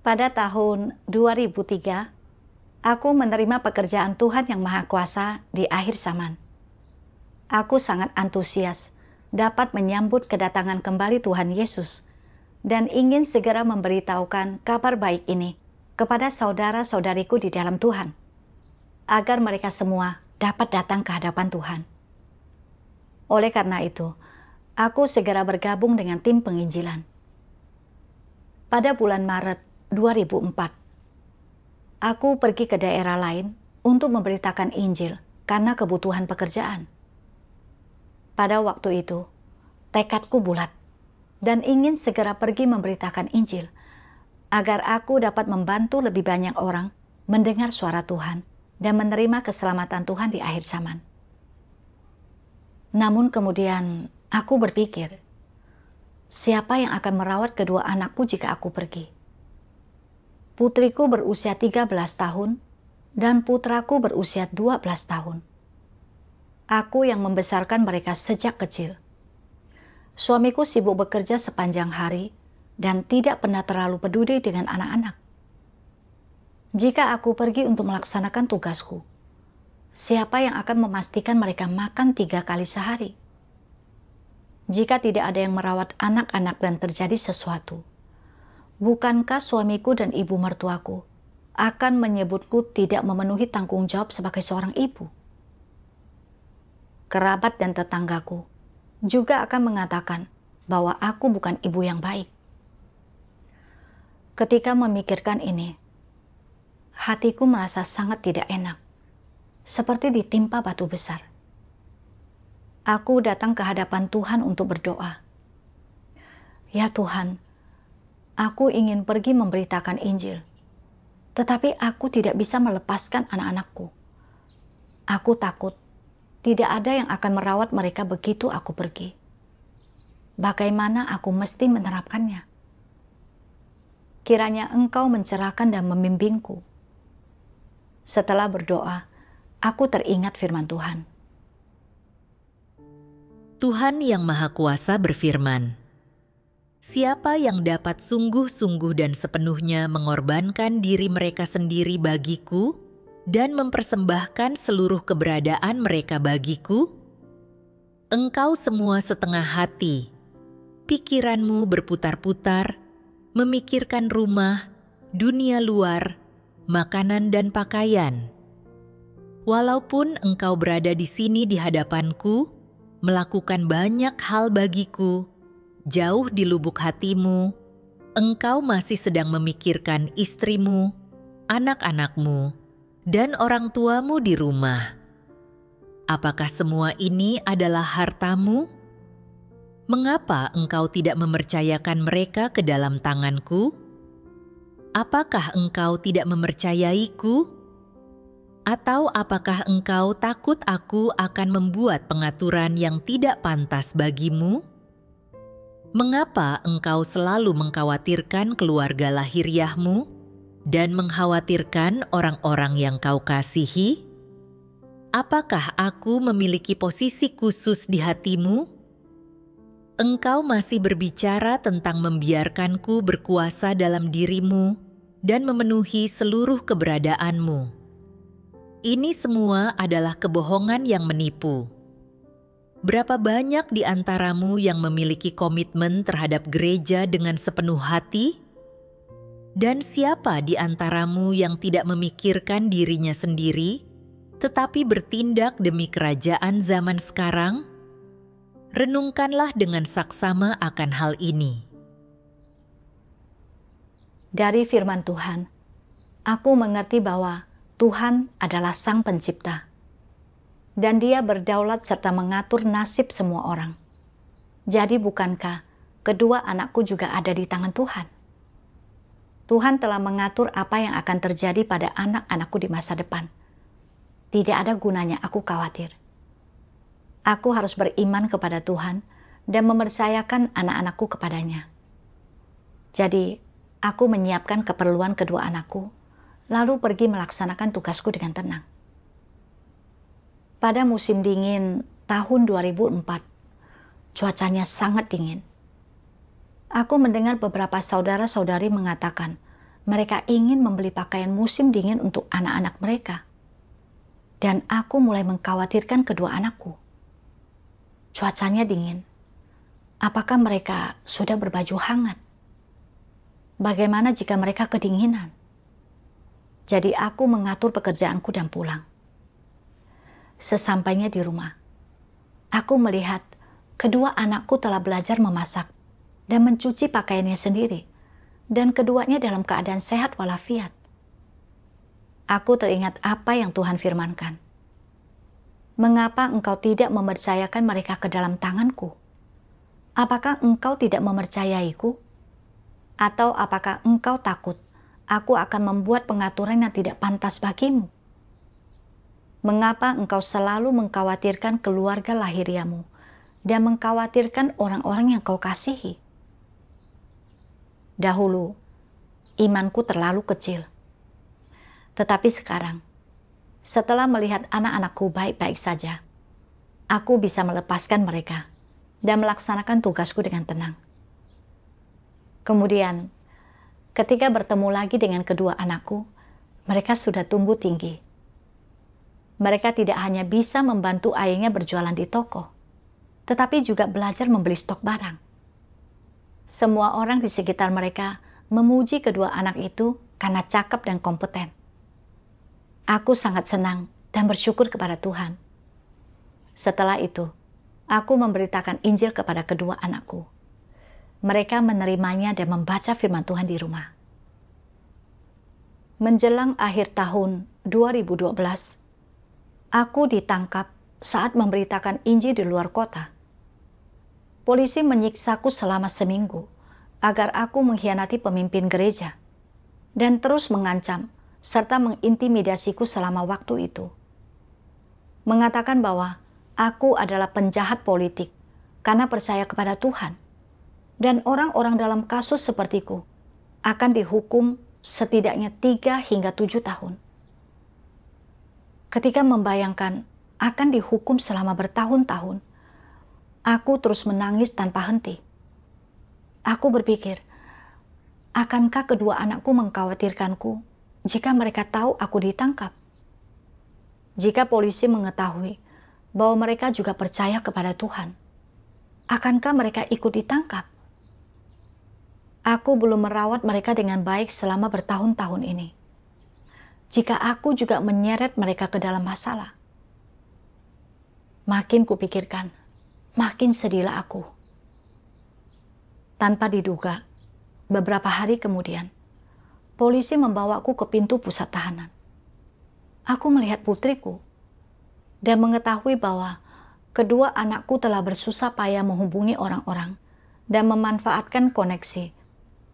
Pada tahun 2003, aku menerima pekerjaan Tuhan yang Maha Kuasa di akhir zaman. Aku sangat antusias dapat menyambut kedatangan kembali Tuhan Yesus dan ingin segera memberitahukan kabar baik ini kepada saudara-saudariku di dalam Tuhan, agar mereka semua dapat datang ke hadapan Tuhan. Oleh karena itu, aku segera bergabung dengan tim penginjilan. Pada bulan Maret 2004, aku pergi ke daerah lain untuk memberitakan Injil karena kebutuhan pekerjaan. Pada waktu itu, tekadku bulat dan ingin segera pergi memberitakan Injil agar aku dapat membantu lebih banyak orang mendengar suara Tuhan dan menerima keselamatan Tuhan di akhir zaman. Namun kemudian aku berpikir, siapa yang akan merawat kedua anakku jika aku pergi? Putriku berusia 13 tahun dan putraku berusia 12 tahun. Aku yang membesarkan mereka sejak kecil. Suamiku sibuk bekerja sepanjang hari dan tidak pernah terlalu peduli dengan anak-anak. Jika aku pergi untuk melaksanakan tugasku, siapa yang akan memastikan mereka makan 3 kali sehari? Jika tidak ada yang merawat anak-anak dan terjadi sesuatu, bukankah suamiku dan ibu mertuaku akan menyebutku tidak memenuhi tanggung jawab sebagai seorang ibu? Kerabat dan tetanggaku juga akan mengatakan bahwa aku bukan ibu yang baik. Ketika memikirkan ini, hatiku merasa sangat tidak enak, seperti ditimpa batu besar. Aku datang ke hadapan Tuhan untuk berdoa. Ya Tuhan, aku ingin pergi memberitakan Injil, tetapi aku tidak bisa melepaskan anak-anakku. Aku takut tidak ada yang akan merawat mereka begitu aku pergi. Bagaimana aku mesti menerapkannya? Kiranya Engkau mencerahkan dan membimbingku. Setelah berdoa, aku teringat firman Tuhan. Tuhan Yang Maha Kuasa berfirman, "Siapa yang dapat sungguh-sungguh dan sepenuhnya mengorbankan diri mereka sendiri bagiku dan mempersembahkan seluruh keberadaan mereka bagiku? Engkau semua setengah hati, pikiranmu berputar-putar, memikirkan rumah, dunia luar, makanan dan pakaian. Walaupun engkau berada di sini di hadapanku, melakukan banyak hal bagiku, jauh di lubuk hatimu, engkau masih sedang memikirkan istrimu, anak-anakmu, dan orang tuamu di rumah. Apakah semua ini adalah hartamu? Mengapa engkau tidak mempercayakan mereka ke dalam tanganku? Apakah engkau tidak mempercayaiku? Atau apakah engkau takut aku akan membuat pengaturan yang tidak pantas bagimu? Mengapa engkau selalu mengkhawatirkan keluarga lahiriahmu dan mengkhawatirkan orang-orang yang kau kasihi? Apakah aku memiliki posisi khusus di hatimu? Engkau masih berbicara tentang membiarkanku berkuasa dalam dirimu dan memenuhi seluruh keberadaanmu. Ini semua adalah kebohongan yang menipu. Berapa banyak di antaramu yang memiliki komitmen terhadap gereja dengan sepenuh hati? Dan siapa di antaramu yang tidak memikirkan dirinya sendiri, tetapi bertindak demi kerajaan zaman sekarang? Renungkanlah dengan saksama akan hal ini. Dari firman Tuhan, aku mengerti bahwa Tuhan adalah Sang Pencipta, dan Dia berdaulat serta mengatur nasib semua orang. Jadi bukankah kedua anakku juga ada di tangan Tuhan? Tuhan telah mengatur apa yang akan terjadi pada anak-anakku di masa depan. Tidak ada gunanya aku khawatir. Aku harus beriman kepada Tuhan dan mempercayakan anak-anakku kepadanya. Jadi, aku menyiapkan keperluan kedua anakku, lalu pergi melaksanakan tugasku dengan tenang. Pada musim dingin tahun 2004, cuacanya sangat dingin. Aku mendengar beberapa saudara-saudari mengatakan mereka ingin membeli pakaian musim dingin untuk anak-anak mereka. Dan aku mulai mengkhawatirkan kedua anakku. Cuacanya dingin. Apakah mereka sudah berbaju hangat? Bagaimana jika mereka kedinginan? Jadi aku mengatur pekerjaanku dan pulang. Sesampainya di rumah, aku melihat kedua anakku telah belajar memasak dan mencuci pakaiannya sendiri, dan keduanya dalam keadaan sehat walafiat. Aku teringat apa yang Tuhan firmankan. Mengapa engkau tidak mempercayakan mereka ke dalam tanganku? Apakah engkau tidak mempercayaiku? Atau apakah engkau takut aku akan membuat pengaturan yang tidak pantas bagimu? Mengapa engkau selalu mengkhawatirkan keluarga lahiriamu dan mengkhawatirkan orang-orang yang kau kasihi? Dahulu, imanku terlalu kecil. Tetapi sekarang, setelah melihat anak-anakku baik-baik saja, aku bisa melepaskan mereka dan melaksanakan tugasku dengan tenang. Kemudian, ketika bertemu lagi dengan kedua anakku, mereka sudah tumbuh tinggi. Mereka tidak hanya bisa membantu ayahnya berjualan di toko, tetapi juga belajar membeli stok barang. Semua orang di sekitar mereka memuji kedua anak itu karena cakap dan kompeten. Aku sangat senang dan bersyukur kepada Tuhan. Setelah itu, aku memberitakan Injil kepada kedua anakku. Mereka menerimanya dan membaca firman Tuhan di rumah. Menjelang akhir tahun 2012, aku ditangkap saat memberitakan Injil di luar kota. Polisi menyiksaku selama seminggu agar aku mengkhianati pemimpin gereja dan terus mengancam serta mengintimidasiku selama waktu itu. Mengatakan bahwa aku adalah penjahat politik karena percaya kepada Tuhan dan orang-orang dalam kasus sepertiku akan dihukum setidaknya 3 hingga 7 tahun. Ketika membayangkan akan dihukum selama bertahun-tahun, aku terus menangis tanpa henti. Aku berpikir, akankah kedua anakku mengkhawatirkanku jika mereka tahu aku ditangkap? Jika polisi mengetahui bahwa mereka juga percaya kepada Tuhan, akankah mereka ikut ditangkap? Aku belum merawat mereka dengan baik selama bertahun-tahun ini. Jika aku juga menyeret mereka ke dalam masalah, makin kupikirkan, makin sedihlah aku. Tanpa diduga, beberapa hari kemudian, polisi membawaku ke pintu pusat tahanan. Aku melihat putriku dan mengetahui bahwa kedua anakku telah bersusah payah menghubungi orang-orang dan memanfaatkan koneksi,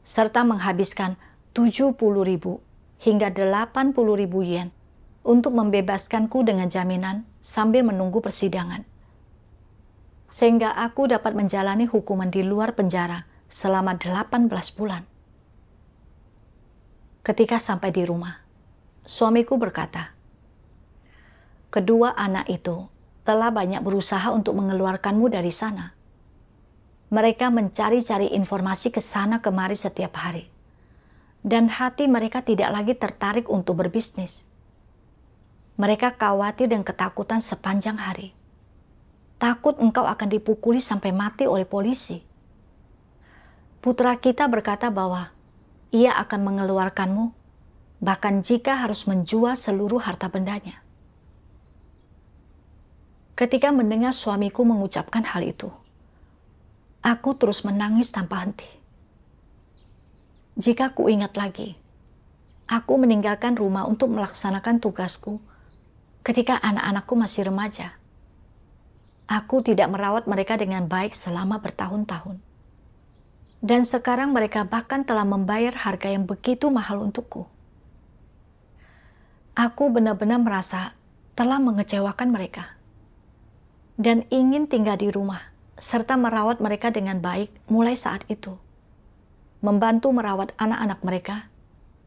serta menghabiskan 70.000 hingga 80.000 yen untuk membebaskanku dengan jaminan sambil menunggu persidangan, sehingga aku dapat menjalani hukuman di luar penjara selama 18 bulan. Ketika sampai di rumah, suamiku berkata, kedua anak itu telah banyak berusaha untuk mengeluarkanmu dari sana. Mereka mencari-cari informasi ke sana kemari setiap hari. Dan hati mereka tidak lagi tertarik untuk berbisnis. Mereka khawatir dan ketakutan sepanjang hari. Takut engkau akan dipukuli sampai mati oleh polisi. Putra kita berkata bahwa ia akan mengeluarkanmu, bahkan jika harus menjual seluruh harta bendanya. Ketika mendengar suamiku mengucapkan hal itu, aku terus menangis tanpa henti. Jika ku ingat lagi, aku meninggalkan rumah untuk melaksanakan tugasku ketika anak-anakku masih remaja. Aku tidak merawat mereka dengan baik selama bertahun-tahun. Dan sekarang mereka bahkan telah membayar harga yang begitu mahal untukku. Aku benar-benar merasa telah mengecewakan mereka. Dan ingin tinggal di rumah, serta merawat mereka dengan baik mulai saat itu. Membantu merawat anak-anak mereka,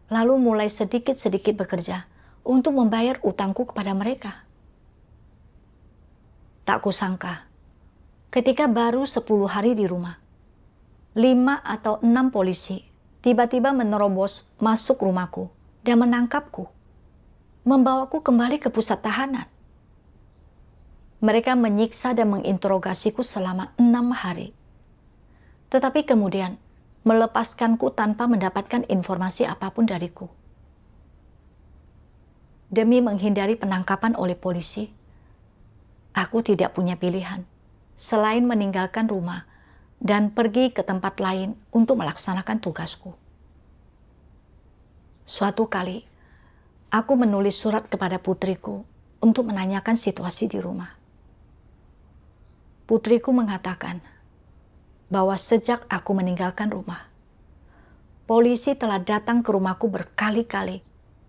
lalu mulai sedikit-sedikit bekerja untuk membayar utangku kepada mereka. Tak kusangka, ketika baru 10 hari di rumah, 5 atau 6 polisi tiba-tiba menerobos masuk rumahku dan menangkapku, membawaku kembali ke pusat tahanan. Mereka menyiksa dan menginterogasiku selama 6 hari. Tetapi kemudian melepaskanku tanpa mendapatkan informasi apapun dariku. Demi menghindari penangkapan oleh polisi, aku tidak punya pilihan selain meninggalkan rumah dan pergi ke tempat lain untuk melaksanakan tugasku. Suatu kali, aku menulis surat kepada putriku untuk menanyakan situasi di rumah. Putriku mengatakan bahwa sejak aku meninggalkan rumah, polisi telah datang ke rumahku berkali-kali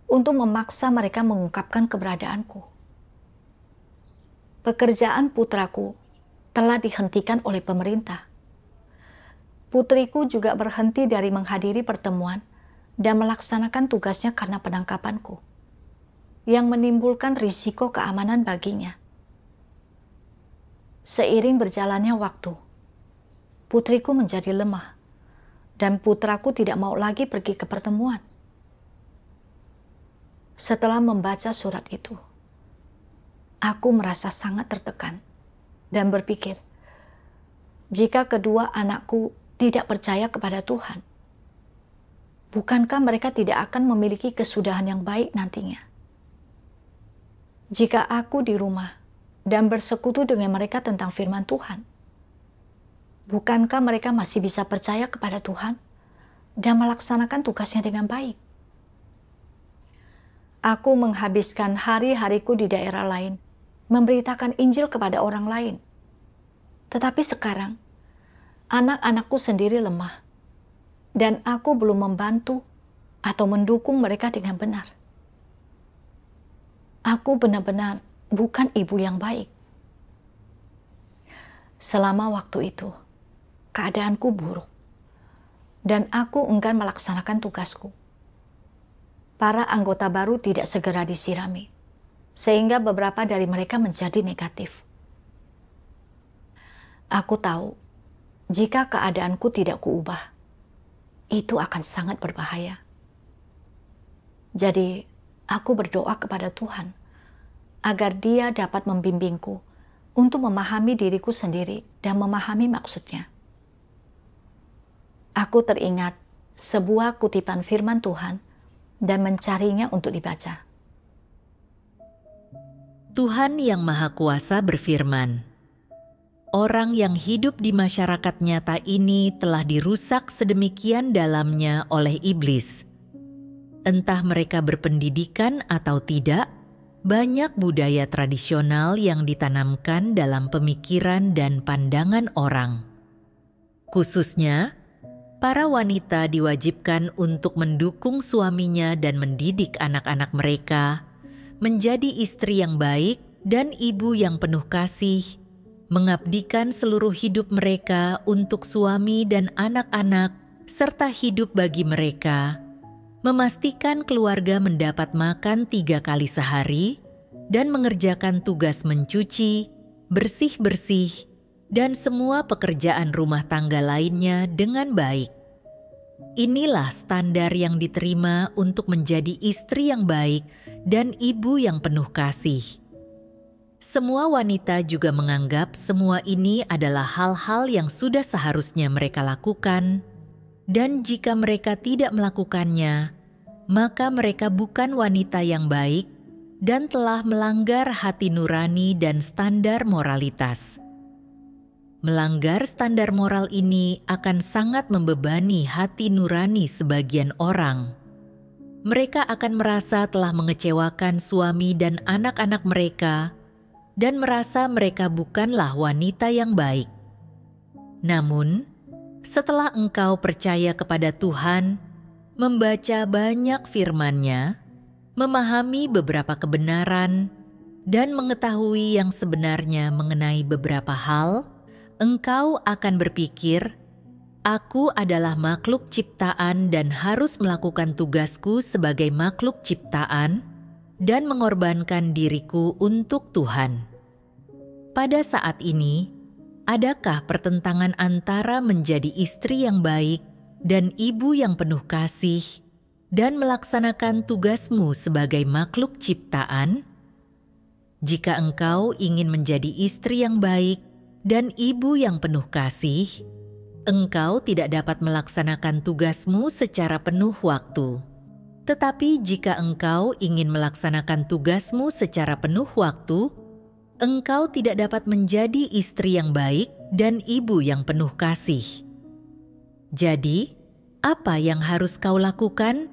untuk memaksa mereka mengungkapkan keberadaanku. Pekerjaan putraku telah dihentikan oleh pemerintah. Putriku juga berhenti dari menghadiri pertemuan dan melaksanakan tugasnya karena penangkapanku, yang menimbulkan risiko keamanan baginya. Seiring berjalannya waktu, putriku menjadi lemah, dan putraku tidak mau lagi pergi ke pertemuan. Setelah membaca surat itu, aku merasa sangat tertekan dan berpikir, jika kedua anakku tidak percaya kepada Tuhan, bukankah mereka tidak akan memiliki kesudahan yang baik nantinya? Jika aku di rumah dan bersekutu dengan mereka tentang firman Tuhan, bukankah mereka masih bisa percaya kepada Tuhan dan melaksanakan tugasnya dengan baik? Aku menghabiskan hari-hariku di daerah lain, memberitakan Injil kepada orang lain. Tetapi sekarang, anak-anakku sendiri lemah, dan aku belum membantu atau mendukung mereka dengan benar. Aku benar-benar bukan ibu yang baik. Selama waktu itu, keadaanku buruk, dan aku enggan melaksanakan tugasku. Para anggota baru tidak segera disirami, sehingga beberapa dari mereka menjadi negatif. Aku tahu, jika keadaanku tidak kuubah, itu akan sangat berbahaya. Jadi, aku berdoa kepada Tuhan, agar Dia dapat membimbingku untuk memahami diriku sendiri dan memahami maksudnya. Aku teringat sebuah kutipan firman Tuhan dan mencarinya untuk dibaca. Tuhan Yang Maha Kuasa berfirman, "Orang yang hidup di masyarakat nyata ini telah dirusak sedemikian dalamnya oleh iblis. Entah mereka berpendidikan atau tidak, banyak budaya tradisional yang ditanamkan dalam pemikiran dan pandangan orang. Khususnya, para wanita diwajibkan untuk mendukung suaminya dan mendidik anak-anak mereka, menjadi istri yang baik dan ibu yang penuh kasih, mengabdikan seluruh hidup mereka untuk suami dan anak-anak, serta hidup bagi mereka, memastikan keluarga mendapat makan 3 kali sehari, dan mengerjakan tugas mencuci, bersih-bersih, dan semua pekerjaan rumah tangga lainnya dengan baik. Inilah standar yang diterima untuk menjadi istri yang baik dan ibu yang penuh kasih." Semua wanita juga menganggap semua ini adalah hal-hal yang sudah seharusnya mereka lakukan, dan jika mereka tidak melakukannya, maka mereka bukan wanita yang baik dan telah melanggar hati nurani dan standar moralitas. Melanggar standar moral ini akan sangat membebani hati nurani sebagian orang. Mereka akan merasa telah mengecewakan suami dan anak-anak mereka, dan merasa mereka bukanlah wanita yang baik. Namun, setelah engkau percaya kepada Tuhan, membaca banyak firman-Nya, memahami beberapa kebenaran, dan mengetahui yang sebenarnya mengenai beberapa hal, engkau akan berpikir, "Aku adalah makhluk ciptaan dan harus melakukan tugasku sebagai makhluk ciptaan dan mengorbankan diriku untuk Tuhan." Pada saat ini, adakah pertentangan antara menjadi istri yang baik dan ibu yang penuh kasih, dan melaksanakan tugasmu sebagai makhluk ciptaan, jika engkau ingin menjadi istri yang baik dan ibu yang penuh kasih, engkau tidak dapat melaksanakan tugasmu secara penuh waktu. Tetapi jika engkau ingin melaksanakan tugasmu secara penuh waktu, engkau tidak dapat menjadi istri yang baik dan ibu yang penuh kasih. Jadi, apa yang harus kau lakukan?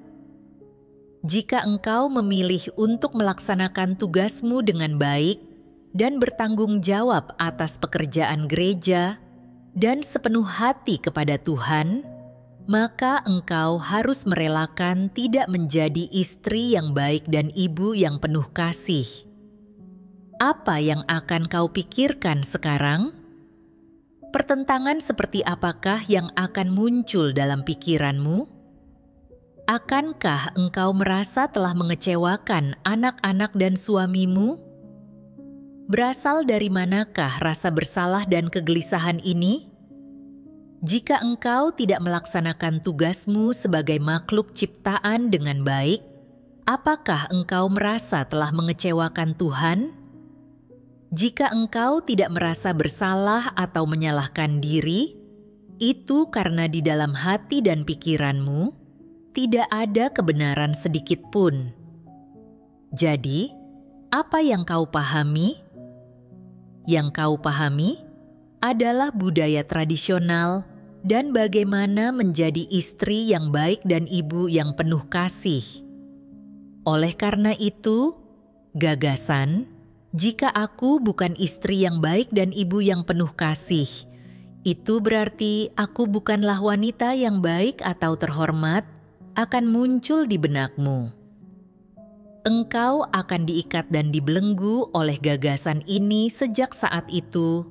Jika engkau memilih untuk melaksanakan tugasmu dengan baik dan bertanggung jawab atas pekerjaan gereja dan sepenuh hati kepada Tuhan, maka engkau harus merelakan tidak menjadi istri yang baik dan ibu yang penuh kasih. Apa yang akan kau pikirkan sekarang? Pertentangan seperti apakah yang akan muncul dalam pikiranmu? Akankah engkau merasa telah mengecewakan anak-anak dan suamimu? Berasal dari manakah rasa bersalah dan kegelisahan ini? Jika engkau tidak melaksanakan tugasmu sebagai makhluk ciptaan dengan baik, apakah engkau merasa telah mengecewakan Tuhan? Jika engkau tidak merasa bersalah atau menyalahkan diri, itu karena di dalam hati dan pikiranmu tidak ada kebenaran sedikit pun. Jadi, apa yang kau pahami? Yang kau pahami adalah budaya tradisional dan bagaimana menjadi istri yang baik dan ibu yang penuh kasih. Oleh karena itu, gagasan, jika aku bukan istri yang baik dan ibu yang penuh kasih, itu berarti aku bukanlah wanita yang baik atau terhormat, akan muncul di benakmu. Engkau akan diikat dan dibelenggu oleh gagasan ini sejak saat itu,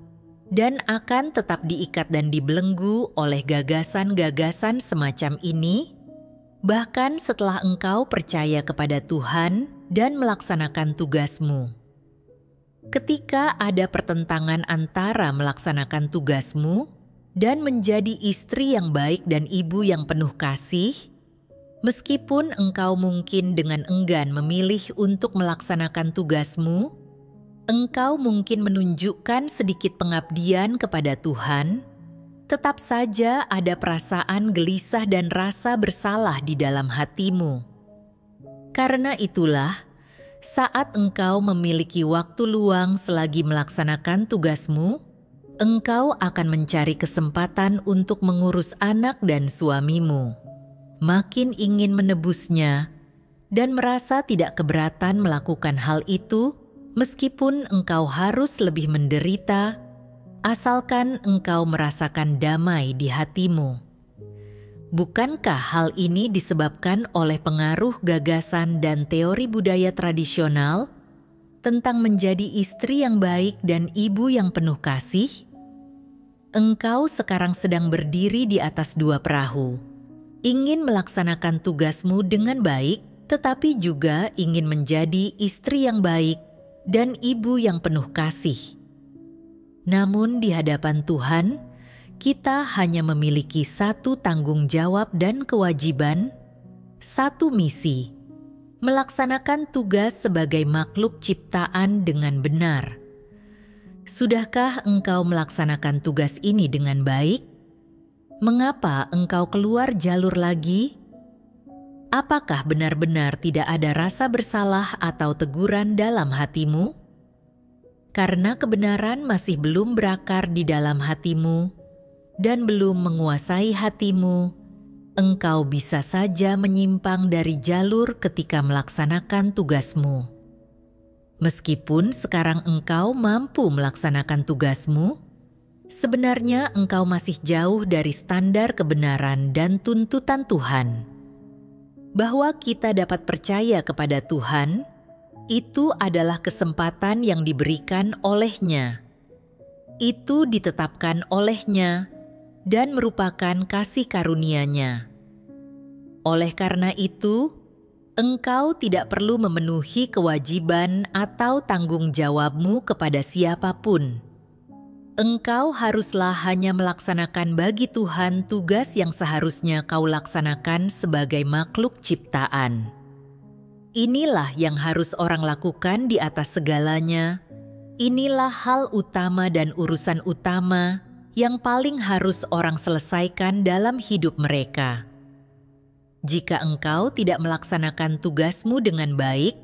dan akan tetap diikat dan dibelenggu oleh gagasan-gagasan semacam ini, bahkan setelah engkau percaya kepada Tuhan dan melaksanakan tugasmu. Ketika ada pertentangan antara melaksanakan tugasmu dan menjadi istri yang baik dan ibu yang penuh kasih, meskipun engkau mungkin dengan enggan memilih untuk melaksanakan tugasmu, engkau mungkin menunjukkan sedikit pengabdian kepada Tuhan, tetap saja ada perasaan gelisah dan rasa bersalah di dalam hatimu. Karena itulah, saat engkau memiliki waktu luang selagi melaksanakan tugasmu, engkau akan mencari kesempatan untuk mengurus anak dan suamimu. Makin ingin menebusnya dan merasa tidak keberatan melakukan hal itu, meskipun engkau harus lebih menderita, asalkan engkau merasakan damai di hatimu. Bukankah hal ini disebabkan oleh pengaruh gagasan dan teori budaya tradisional tentang menjadi istri yang baik dan ibu yang penuh kasih? Engkau sekarang sedang berdiri di atas dua perahu, ingin melaksanakan tugasmu dengan baik, tetapi juga ingin menjadi istri yang baik dan ibu yang penuh kasih. Namun di hadapan Tuhan, kita hanya memiliki satu tanggung jawab dan kewajiban, satu misi, melaksanakan tugas sebagai makhluk ciptaan dengan benar. Sudahkah engkau melaksanakan tugas ini dengan baik? Mengapa engkau keluar jalur lagi? Apakah benar-benar tidak ada rasa bersalah atau teguran dalam hatimu? Karena kebenaran masih belum berakar di dalam hatimu dan belum menguasai hatimu, engkau bisa saja menyimpang dari jalur ketika melaksanakan tugasmu. Meskipun sekarang engkau mampu melaksanakan tugasmu, sebenarnya engkau masih jauh dari standar kebenaran dan tuntutan Tuhan. Bahwa kita dapat percaya kepada Tuhan, itu adalah kesempatan yang diberikan oleh-Nya. Itu ditetapkan oleh-Nya dan merupakan kasih karunia-Nya. Oleh karena itu, engkau tidak perlu memenuhi kewajiban atau tanggung jawabmu kepada siapapun. engkau haruslah hanya melaksanakan bagi Tuhan tugas yang seharusnya kau laksanakan sebagai makhluk ciptaan. Inilah yang harus orang lakukan di atas segalanya. Inilah hal utama dan urusan utama yang paling harus orang selesaikan dalam hidup mereka. Jika engkau tidak melaksanakan tugasmu dengan baik,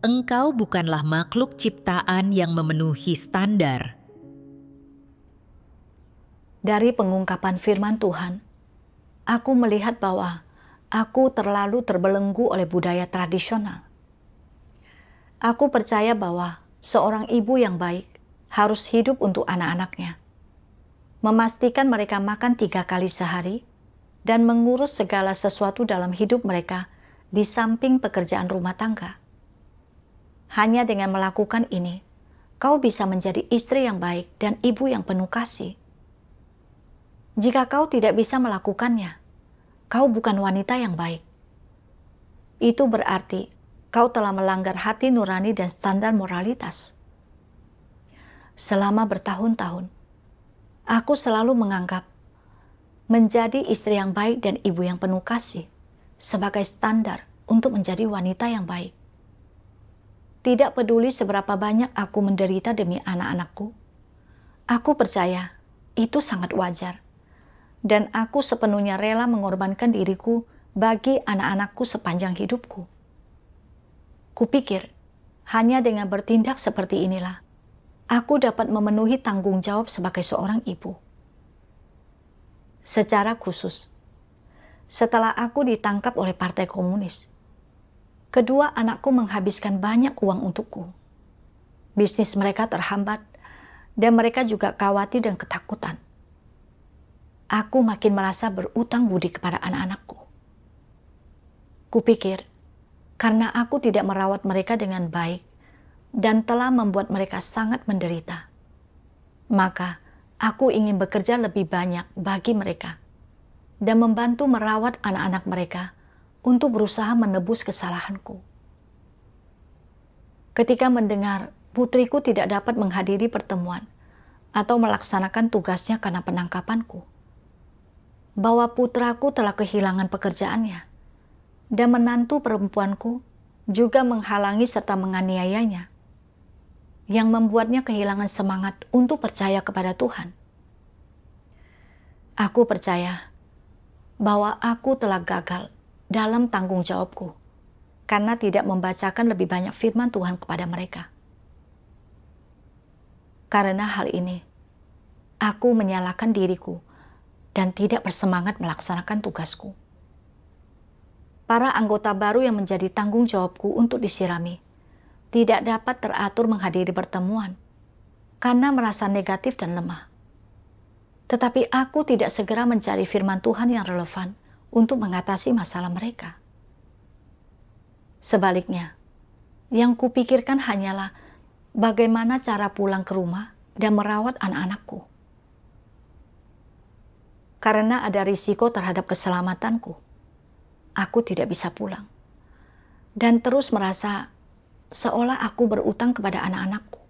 engkau bukanlah makhluk ciptaan yang memenuhi standar. Dari pengungkapan firman Tuhan, aku melihat bahwa aku terlalu terbelenggu oleh budaya tradisional. Aku percaya bahwa seorang ibu yang baik harus hidup untuk anak-anaknya, memastikan mereka makan 3 kali sehari, dan mengurus segala sesuatu dalam hidup mereka di samping pekerjaan rumah tangga. Hanya dengan melakukan ini, kau bisa menjadi istri yang baik dan ibu yang penuh kasih. Jika kau tidak bisa melakukannya, kau bukan wanita yang baik. Itu berarti kau telah melanggar hati nurani dan standar moralitas. Selama bertahun-tahun, aku selalu menganggap menjadi istri yang baik dan ibu yang penuh kasih sebagai standar untuk menjadi wanita yang baik. Tidak peduli seberapa banyak aku menderita demi anak-anakku, aku percaya itu sangat wajar. Dan aku sepenuhnya rela mengorbankan diriku bagi anak-anakku sepanjang hidupku. Kupikir, hanya dengan bertindak seperti inilah, aku dapat memenuhi tanggung jawab sebagai seorang ibu. Secara khusus, setelah aku ditangkap oleh Partai Komunis, kedua anakku menghabiskan banyak uang untukku. Bisnis mereka terhambat, dan mereka juga khawatir dan ketakutan. Aku makin merasa berutang budi kepada anak-anakku. Kupikir, karena aku tidak merawat mereka dengan baik dan telah membuat mereka sangat menderita, maka aku ingin bekerja lebih banyak bagi mereka dan membantu merawat anak-anak mereka untuk berusaha menebus kesalahanku. Ketika mendengar putriku tidak dapat menghadiri pertemuan atau melaksanakan tugasnya karena penangkapanku, bahwa putraku telah kehilangan pekerjaannya, dan menantu perempuanku juga menghalangi serta menganiayanya, yang membuatnya kehilangan semangat untuk percaya kepada Tuhan. Aku percaya bahwa aku telah gagal dalam tanggung jawabku karena tidak membacakan lebih banyak firman Tuhan kepada mereka. Karena hal ini, aku menyalahkan diriku dan tidak bersemangat melaksanakan tugasku. Para anggota baru yang menjadi tanggung jawabku untuk disirami tidak dapat teratur menghadiri pertemuan karena merasa negatif dan lemah. Tetapi aku tidak segera mencari firman Tuhan yang relevan untuk mengatasi masalah mereka. Sebaliknya, yang kupikirkan hanyalah bagaimana cara pulang ke rumah dan merawat anak-anakku. Karena ada risiko terhadap keselamatanku, aku tidak bisa pulang. Dan terus merasa seolah aku berutang kepada anak-anakku.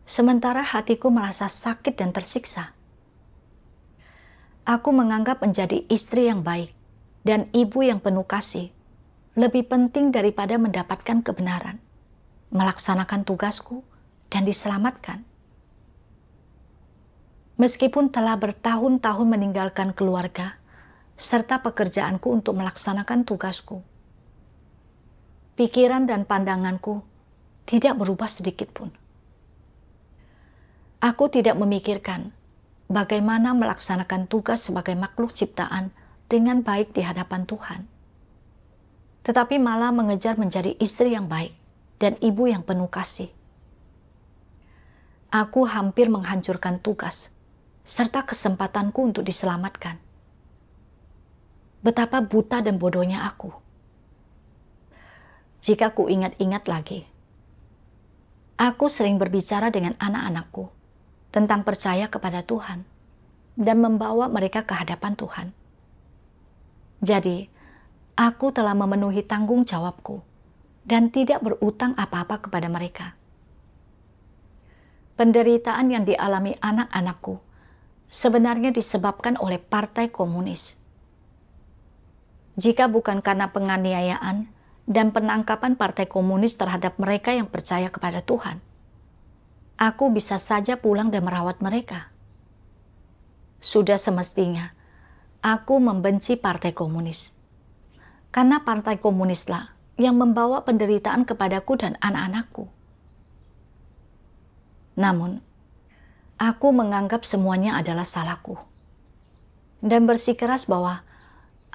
Sementara hatiku merasa sakit dan tersiksa. Aku menganggap menjadi istri yang baik dan ibu yang penuh kasih lebih penting daripada mendapatkan kebenaran, melaksanakan tugasku, dan diselamatkan. Meskipun telah bertahun-tahun meninggalkan keluarga serta pekerjaanku untuk melaksanakan tugasku, pikiran dan pandanganku tidak berubah sedikit pun. Aku tidak memikirkan bagaimana melaksanakan tugas sebagai makhluk ciptaan dengan baik di hadapan Tuhan, tetapi malah mengejar menjadi istri yang baik dan ibu yang penuh kasih. Aku hampir menghancurkan tugas serta kesempatanku untuk diselamatkan. Betapa buta dan bodohnya aku. Jika ku ingat-ingat lagi, aku sering berbicara dengan anak-anakku tentang percaya kepada Tuhan dan membawa mereka ke hadapan Tuhan. Jadi, aku telah memenuhi tanggung jawabku dan tidak berutang apa-apa kepada mereka. penderitaan yang dialami anak-anakku sebenarnya disebabkan oleh Partai Komunis. Jika bukan karena penganiayaan dan penangkapan Partai Komunis terhadap mereka yang percaya kepada Tuhan, aku bisa saja pulang dan merawat mereka. Sudah semestinya aku membenci Partai Komunis, karena Partai Komunislah yang membawa penderitaan kepadaku dan anak-anakku. Namun, aku menganggap semuanya adalah salahku dan bersikeras bahwa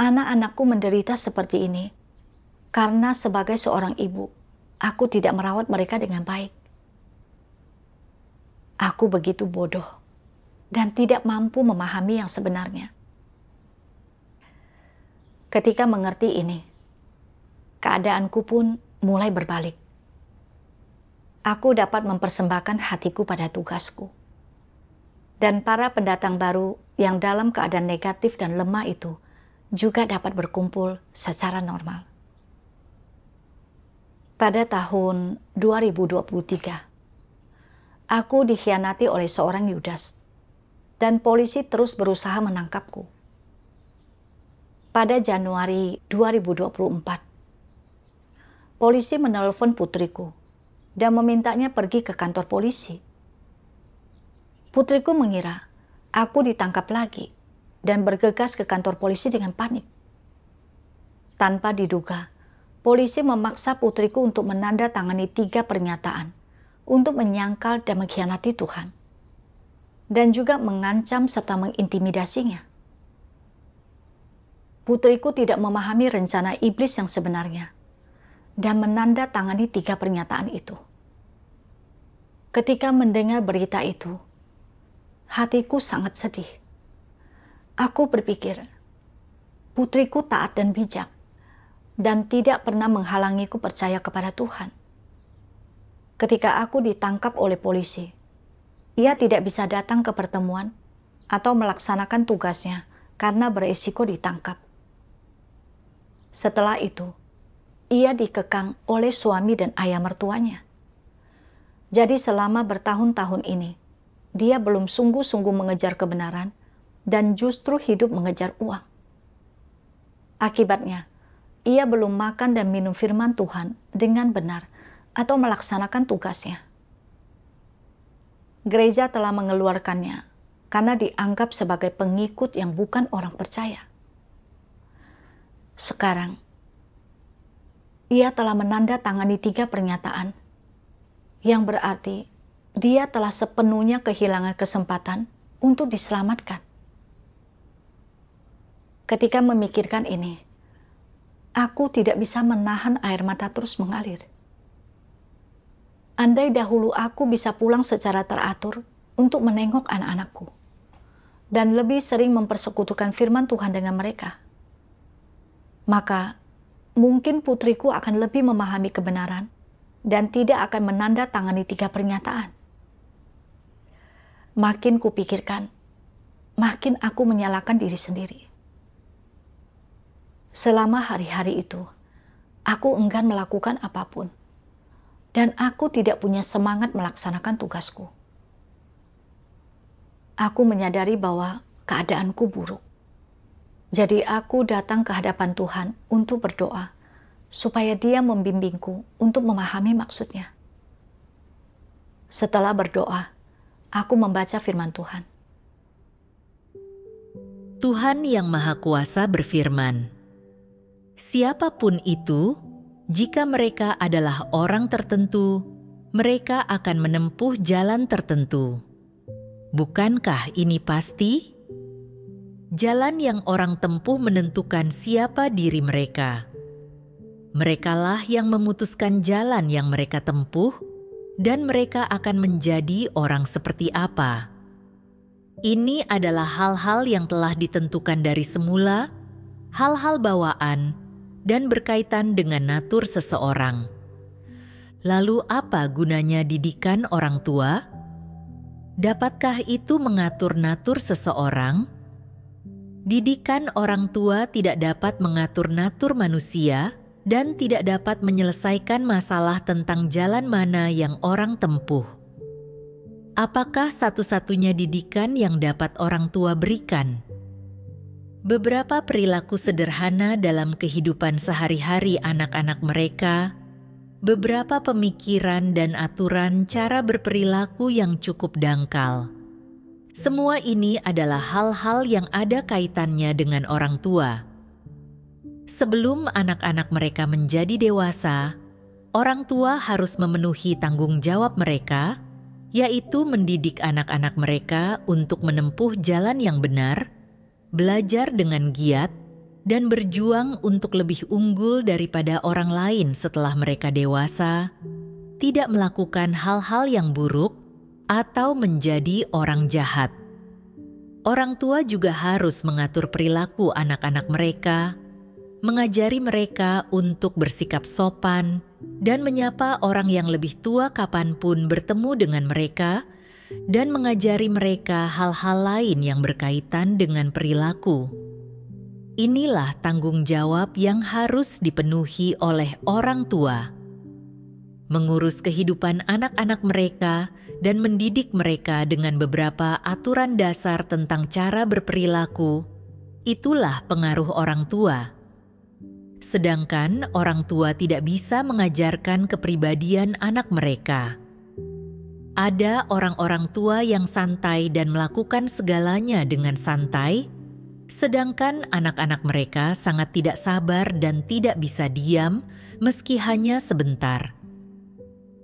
anak-anakku menderita seperti ini karena sebagai seorang ibu, aku tidak merawat mereka dengan baik. Aku begitu bodoh dan tidak mampu memahami yang sebenarnya. Ketika mengerti ini, keadaanku pun mulai berbalik. Aku dapat mempersembahkan hatiku pada tugasku. Dan para pendatang baru yang dalam keadaan negatif dan lemah itu juga dapat berkumpul secara normal. Pada tahun 2023, aku dikhianati oleh seorang Yudas, dan polisi terus berusaha menangkapku. Pada Januari 2024, polisi menelpon putriku dan memintanya pergi ke kantor polisi. Putriku mengira aku ditangkap lagi dan bergegas ke kantor polisi dengan panik. Tanpa diduga, polisi memaksa putriku untuk menandatangani 3 pernyataan untuk menyangkal dan mengkhianati Tuhan, dan juga mengancam serta mengintimidasinya. Putriku tidak memahami rencana iblis yang sebenarnya dan menandatangani 3 pernyataan itu. Ketika mendengar berita itu, hatiku sangat sedih. Aku berpikir, putriku taat dan bijak, dan tidak pernah menghalangiku percaya kepada Tuhan. Ketika aku ditangkap oleh polisi, ia tidak bisa datang ke pertemuan atau melaksanakan tugasnya karena beresiko ditangkap. Setelah itu, ia dikekang oleh suami dan ayah mertuanya. Jadi selama bertahun-tahun ini, dia belum sungguh-sungguh mengejar kebenaran dan justru hidup mengejar uang. Akibatnya, ia belum makan dan minum firman Tuhan dengan benar atau melaksanakan tugasnya. Gereja telah mengeluarkannya karena dianggap sebagai pengikut yang bukan orang percaya. Sekarang, ia telah menandatangani 3 pernyataan, yang berarti dia telah sepenuhnya kehilangan kesempatan untuk diselamatkan. Ketika memikirkan ini, aku tidak bisa menahan air mata terus mengalir. Andai dahulu aku bisa pulang secara teratur untuk menengok anak-anakku, dan lebih sering mempersekutukan firman Tuhan dengan mereka, maka mungkin putriku akan lebih memahami kebenaran dan tidak akan menandatangani 3 pernyataan. Makin kupikirkan, makin aku menyalahkan diri sendiri. Selama hari-hari itu, aku enggan melakukan apapun, dan aku tidak punya semangat melaksanakan tugasku. Aku menyadari bahwa keadaanku buruk. Jadi aku datang ke hadapan Tuhan untuk berdoa, supaya Dia membimbingku untuk memahami maksudnya. Setelah berdoa, aku membaca firman Tuhan. Tuhan Yang Maha Kuasa berfirman, "Siapapun itu, jika mereka adalah orang tertentu, mereka akan menempuh jalan tertentu. Bukankah ini pasti? Jalan yang orang tempuh menentukan siapa diri mereka. Merekalah yang memutuskan jalan yang mereka tempuh, dan mereka akan menjadi orang seperti apa. Ini adalah hal-hal yang telah ditentukan dari semula, hal-hal bawaan, dan berkaitan dengan natur seseorang. Lalu apa gunanya didikan orang tua? Dapatkah itu mengatur natur seseorang? Didikan orang tua tidak dapat mengatur natur manusia dan tidak dapat menyelesaikan masalah tentang jalan mana yang orang tempuh. apakah satu-satunya didikan yang dapat orang tua berikan? Beberapa perilaku sederhana dalam kehidupan sehari-hari anak-anak mereka, beberapa pemikiran dan aturan cara berperilaku yang cukup dangkal. Semua ini adalah hal-hal yang ada kaitannya dengan orang tua. Sebelum anak-anak mereka menjadi dewasa, orang tua harus memenuhi tanggung jawab mereka, yaitu mendidik anak-anak mereka untuk menempuh jalan yang benar, belajar dengan giat, dan berjuang untuk lebih unggul daripada orang lain setelah mereka dewasa, tidak melakukan hal-hal yang buruk, atau menjadi orang jahat. Orang tua juga harus mengatur perilaku anak-anak mereka, mengajari mereka untuk bersikap sopan, dan menyapa orang yang lebih tua kapanpun bertemu dengan mereka, dan mengajari mereka hal-hal lain yang berkaitan dengan perilaku. Inilah tanggung jawab yang harus dipenuhi oleh orang tua. Mengurus kehidupan anak-anak mereka dan mendidik mereka dengan beberapa aturan dasar tentang cara berperilaku, itulah pengaruh orang tua. Sedangkan orang tua tidak bisa mengajarkan kepribadian anak mereka. Ada orang-orang tua yang santai dan melakukan segalanya dengan santai, sedangkan anak-anak mereka sangat tidak sabar dan tidak bisa diam meski hanya sebentar.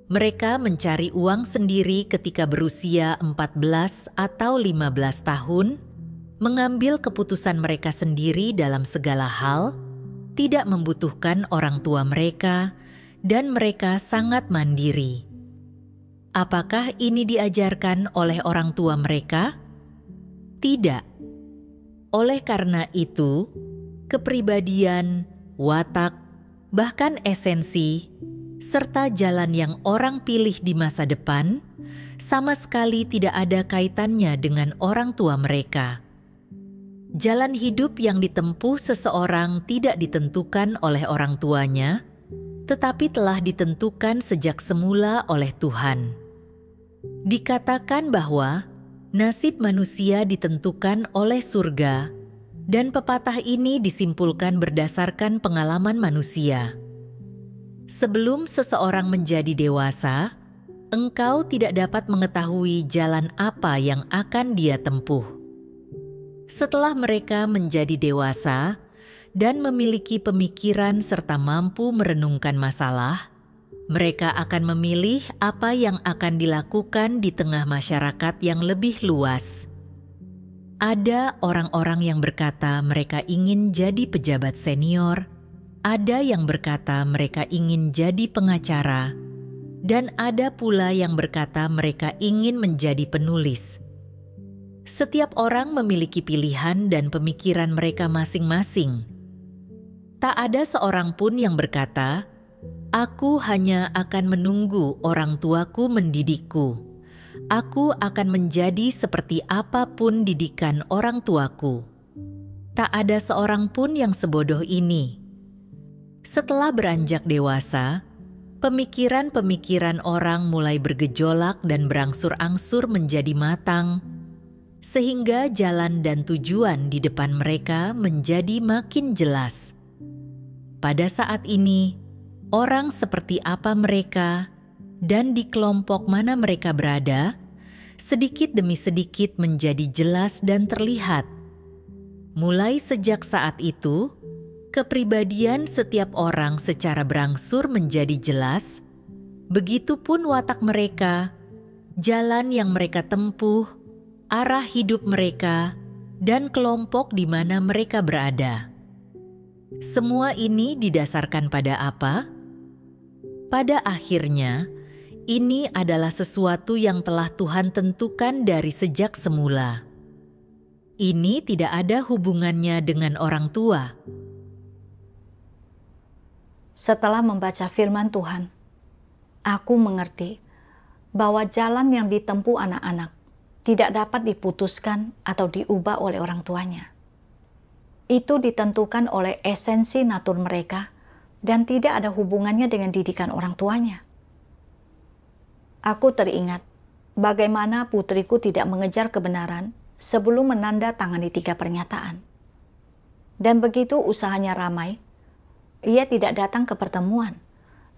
Mereka mencari uang sendiri ketika berusia 14 atau 15 tahun, mengambil keputusan mereka sendiri dalam segala hal, tidak membutuhkan orang tua mereka, dan mereka sangat mandiri. Apakah ini diajarkan oleh orang tua mereka? Tidak. Oleh karena itu, kepribadian, watak, bahkan esensi, serta jalan yang orang pilih di masa depan sama sekali tidak ada kaitannya dengan orang tua mereka. Jalan hidup yang ditempuh seseorang tidak ditentukan oleh orang tuanya, tetapi telah ditentukan sejak semula oleh Tuhan. Dikatakan bahwa nasib manusia ditentukan oleh surga, dan pepatah ini disimpulkan berdasarkan pengalaman manusia. Sebelum seseorang menjadi dewasa, engkau tidak dapat mengetahui jalan apa yang akan dia tempuh. Setelah mereka menjadi dewasa dan memiliki pemikiran serta mampu merenungkan masalah, mereka akan memilih apa yang akan dilakukan di tengah masyarakat yang lebih luas. Ada orang-orang yang berkata mereka ingin jadi pejabat senior, ada yang berkata mereka ingin jadi pengacara, dan ada pula yang berkata mereka ingin menjadi penulis. Setiap orang memiliki pilihan dan pemikiran mereka masing-masing. Tak ada seorang pun yang berkata, "Aku hanya akan menunggu orang tuaku mendidikku. Aku akan menjadi seperti apapun didikan orang tuaku." Tak ada seorang pun yang sebodoh ini. Setelah beranjak dewasa, pemikiran-pemikiran orang mulai bergejolak dan berangsur-angsur menjadi matang, sehingga jalan dan tujuan di depan mereka menjadi makin jelas. Pada saat ini, orang seperti apa mereka dan di kelompok mana mereka berada, sedikit demi sedikit menjadi jelas dan terlihat. Mulai sejak saat itu, kepribadian setiap orang secara berangsur menjadi jelas, begitupun watak mereka, jalan yang mereka tempuh, arah hidup mereka, dan kelompok di mana mereka berada. Semua ini didasarkan pada apa? Pada akhirnya, ini adalah sesuatu yang telah Tuhan tentukan dari sejak semula. Ini tidak ada hubungannya dengan orang tua. Setelah membaca firman Tuhan, aku mengerti bahwa jalan yang ditempuh anak-anak tidak dapat diputuskan atau diubah oleh orang tuanya. Itu ditentukan oleh esensi natur mereka dan tidak ada hubungannya dengan didikan orang tuanya. Aku teringat bagaimana putriku tidak mengejar kebenaran sebelum menandatangani 3 pernyataan. Dan begitu usahanya ramai, ia tidak datang ke pertemuan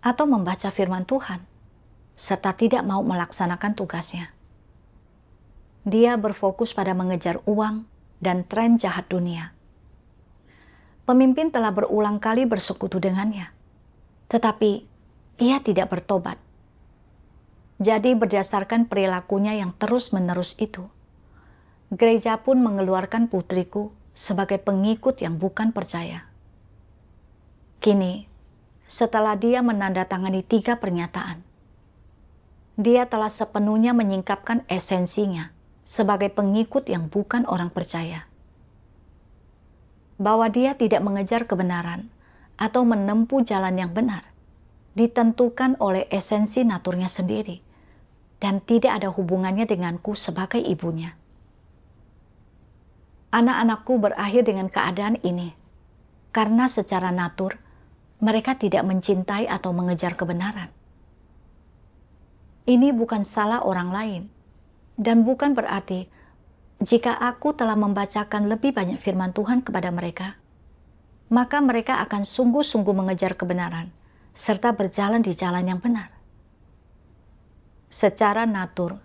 atau membaca firman Tuhan, serta tidak mau melaksanakan tugasnya. Dia berfokus pada mengejar uang dan tren jahat dunia. Pemimpin telah berulang kali bersekutu dengannya, tetapi ia tidak bertobat. Jadi berdasarkan perilakunya yang terus-menerus itu, gereja pun mengeluarkan putriku sebagai pengikut yang bukan percaya. Kini, setelah dia menandatangani 3 pernyataan, dia telah sepenuhnya menyingkapkan esensinya sebagai pengikut yang bukan orang percaya. Bahwa dia tidak mengejar kebenaran atau menempuh jalan yang benar ditentukan oleh esensi naturnya sendiri dan tidak ada hubungannya denganku sebagai ibunya. Anak-anakku berakhir dengan keadaan ini karena secara natur mereka tidak mencintai atau mengejar kebenaran. Ini bukan salah orang lain, dan bukan berarti jika aku telah membacakan lebih banyak firman Tuhan kepada mereka, maka mereka akan sungguh-sungguh mengejar kebenaran, serta berjalan di jalan yang benar. Secara natur,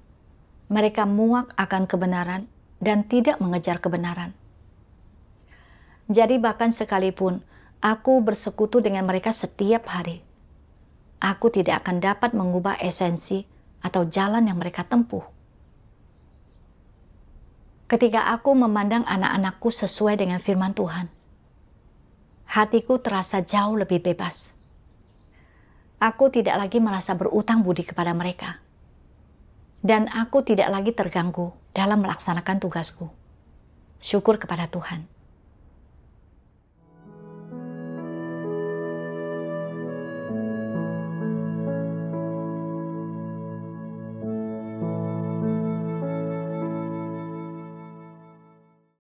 mereka muak akan kebenaran dan tidak mengejar kebenaran. Jadi bahkan sekalipun aku bersekutu dengan mereka setiap hari, aku tidak akan dapat mengubah esensi atau jalan yang mereka tempuh. Ketika aku memandang anak-anakku sesuai dengan firman Tuhan, hatiku terasa jauh lebih bebas. Aku tidak lagi merasa berutang budi kepada mereka. Dan aku tidak lagi terganggu dalam melaksanakan tugasku. Syukur kepada Tuhan.